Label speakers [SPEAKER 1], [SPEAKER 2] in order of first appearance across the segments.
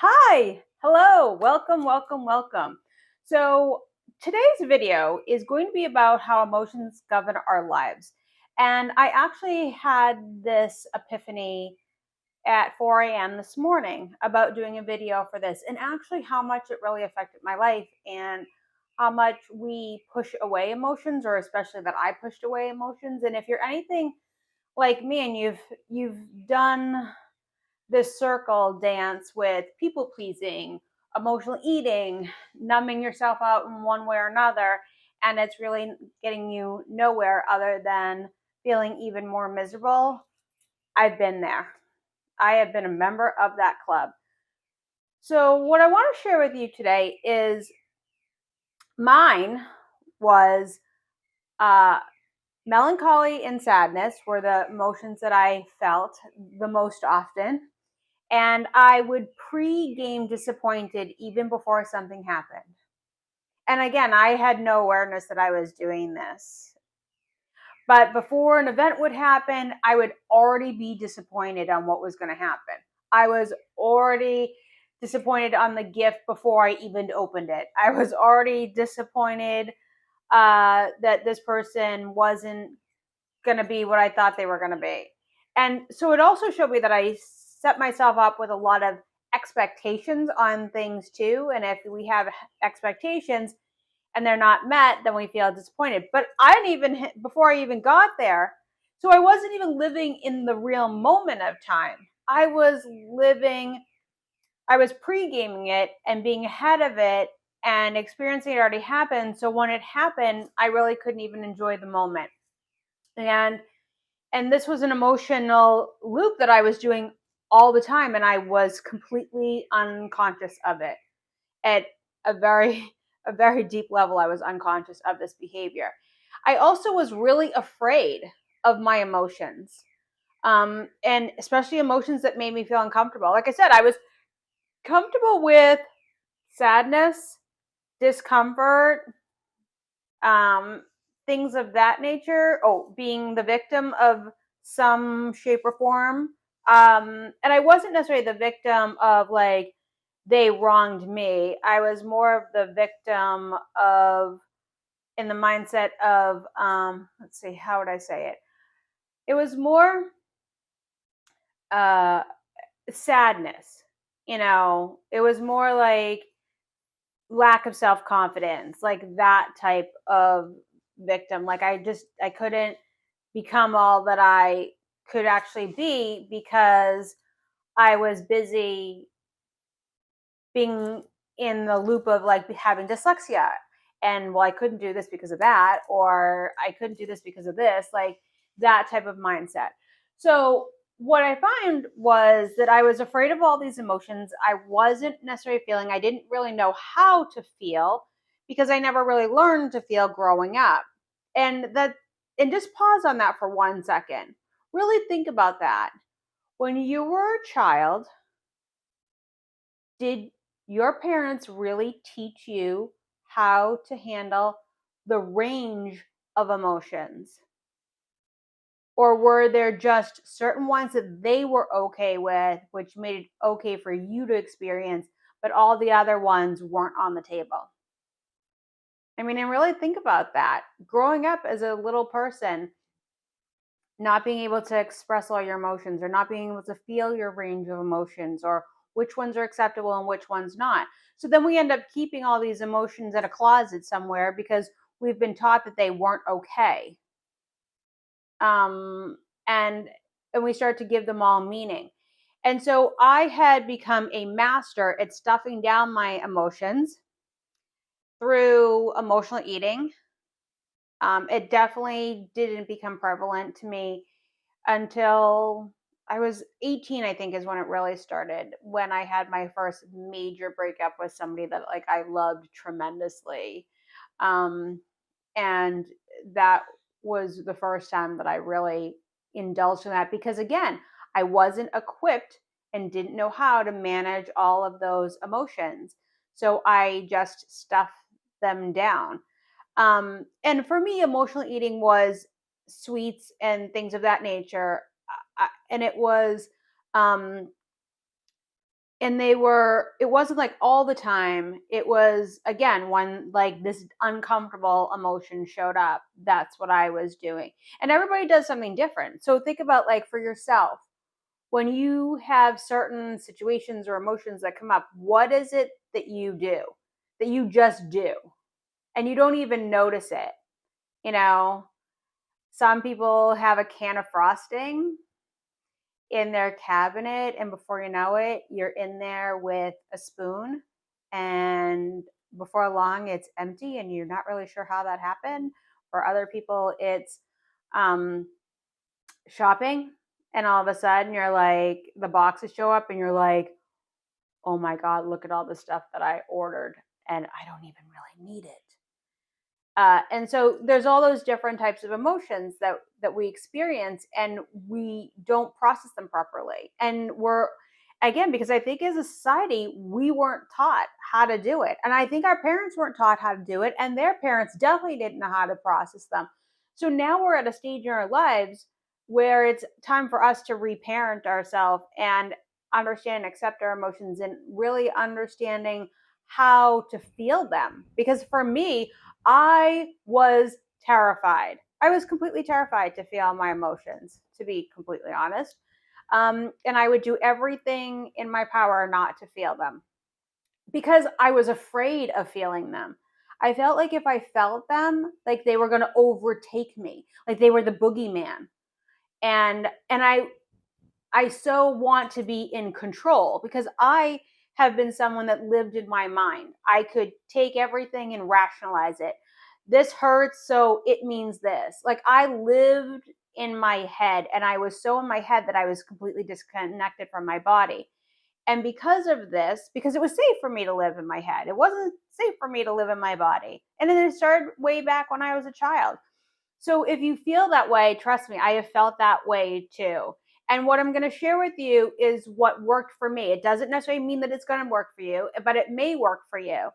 [SPEAKER 1] Hi, hello, welcome, welcome, welcome. So today's video is going to be about how emotions govern our lives. And I actually had this epiphany at 4 a.m. this morning about doing a video for this and actually how much it really affected my life and how much we push away emotions, or especially that I pushed away emotions. And if you're anything like me and you've done this circle dance with people pleasing, emotional eating, numbing yourself out in one way or another, and it's really getting you nowhere other than feeling even more miserable. I've been there. I have been a member of that club. So, what I want to share with you today is mine was uh, melancholy and sadness were the emotions that I felt the most often. And I would pre-game disappointed even before something happened. And again, I had no awareness that I was doing this. But before an event would happen, I would already be disappointed on what was going to happen. I was already disappointed on the gift before I even opened it. I was already disappointed that this person wasn't going to be what I thought they were going to be. And so it also showed me that I set myself up with a lot of expectations on things too. And if we have expectations and they're not met, then we feel disappointed. But I didn't even, before I even got there, so I wasn't even living in the real moment of time. I was pre-gaming it and being ahead of it and experiencing it already happened. So when it happened, I really couldn't even enjoy the moment. And this was an emotional loop that I was doing all the time, and I was completely unconscious of it. At a very a very deep level, I was unconscious of this behavior. I also was really afraid of my emotions, and especially emotions that made me feel uncomfortable. Like I said, I was comfortable with sadness, discomfort, um, things of that nature. Oh, being the victim of some shape or form. And I wasn't necessarily the victim of like they wronged me. I was more of the victim of, in the mindset of, let's see, how would I say it? It was more uh, sadness. It was more like lack of self confidence, like that type of victim. Like I couldn't become all that I could actually be because I was busy being in the loop of like having dyslexia. And well, I couldn't do this because of that, or I couldn't do this because of this, like that type of mindset. So, what I find was that I was afraid of all these emotions. I wasn't necessarily feeling, I didn't really know how to feel because I never really learned to feel growing up. And just pause on that for 1 second. Really think about that. When you were a child, did your parents really teach you how to handle the range of emotions? Or were there just certain ones that they were okay with, which made it okay for you to experience, but all the other ones weren't on the table? I mean, and really think about that. Growing up as a little person, not being able to express all your emotions or not being able to feel your range of emotions or which ones are acceptable and which ones not. So then we end up keeping all these emotions in a closet somewhere because we've been taught that they weren't okay. Um, and and we start to give them all meaning. And so I had become a master at stuffing down my emotions through emotional eating. It definitely didn't become prevalent to me until I was 18, I think is when it really started, when I had my first major breakup with somebody that like I loved tremendously. Um, and that was the first time that I really indulged in that because again, I wasn't equipped and didn't know how to manage all of those emotions. So I just stuffed them down. And for me, emotional eating was sweets and things of that nature. And it was, um, And it wasn't like all the time. It was, again, when like this uncomfortable emotion showed up, that's what I was doing. And everybody does something different. So think about, like, for yourself, when you have certain situations or emotions that come up, what is it that you do, that you just do, and you don't even notice it? You know, some people have a can of frosting in their cabinet, and before you know it, you're in there with a spoon, and before long it's empty and you're not really sure how that happened. For other people, it's um, shopping, and all of a sudden you're like, the boxes show up and you're like, oh my god, look at all the stuff that I ordered and I don't even really need it. And so there's all those different types of emotions that we experience, and we don't process them properly. And we're, again, because I think as a society we weren't taught how to do it, and I think our parents weren't taught how to do it, and their parents definitely didn't know how to process them. So now we're at a stage in our lives where it's time for us to reparent ourselves and understand and accept our emotions, and really understanding how to feel them. Because for me, I was terrified. I was completely terrified to feel my emotions, to be completely honest. And I would do everything in my power not to feel them because I was afraid of feeling them. I felt like if I felt them, like they were going to overtake me, like they were the boogeyman. And I so want to be in control because I have been someone that lived in my mind. I could take everything and rationalize it. This hurts, so it means this. Like, I lived in my head, and I was so in my head that I was completely disconnected from my body. And because of this, because it was safe for me to live in my head, it wasn't safe for me to live in my body. And then it started way back when I was a child. So if you feel that way, trust me, I have felt that way too. And what I'm going to share with you is what worked for me. It doesn't necessarily mean that it's going to work for you, but it may work for you.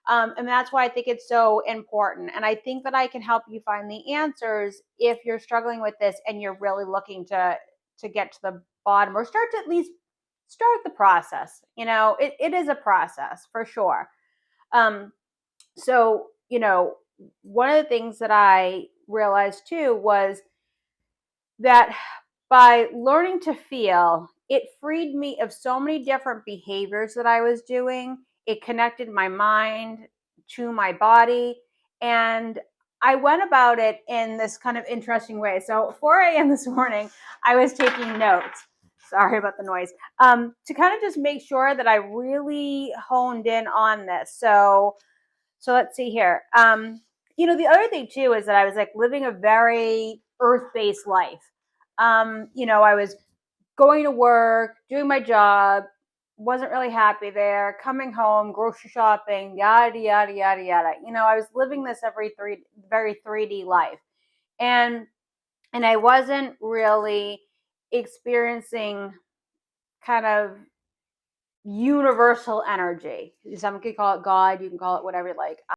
[SPEAKER 1] And that's why I think it's so important. And I think that I can help you find the answers if you're struggling with this and you're really looking to get to the bottom, or start to at least start the process. It is a process for sure. So, one of the things that I realized too was that by learning to feel, it freed me of so many different behaviors that I was doing. It connected my mind to my body. And I went about it in this kind of interesting way. So, 4 a.m. this morning, I was taking notes. Sorry about the noise. To kind of just make sure that I really honed in on this. So let's see here. The other thing too is that I was like living a very earth-based life. I was going to work, doing my job, wasn't really happy there, coming home, grocery shopping, yada, yada, yada, yada. I was living this very 3D life. And I wasn't really experiencing kind of universal energy. Some could call it God, you can call it whatever you like.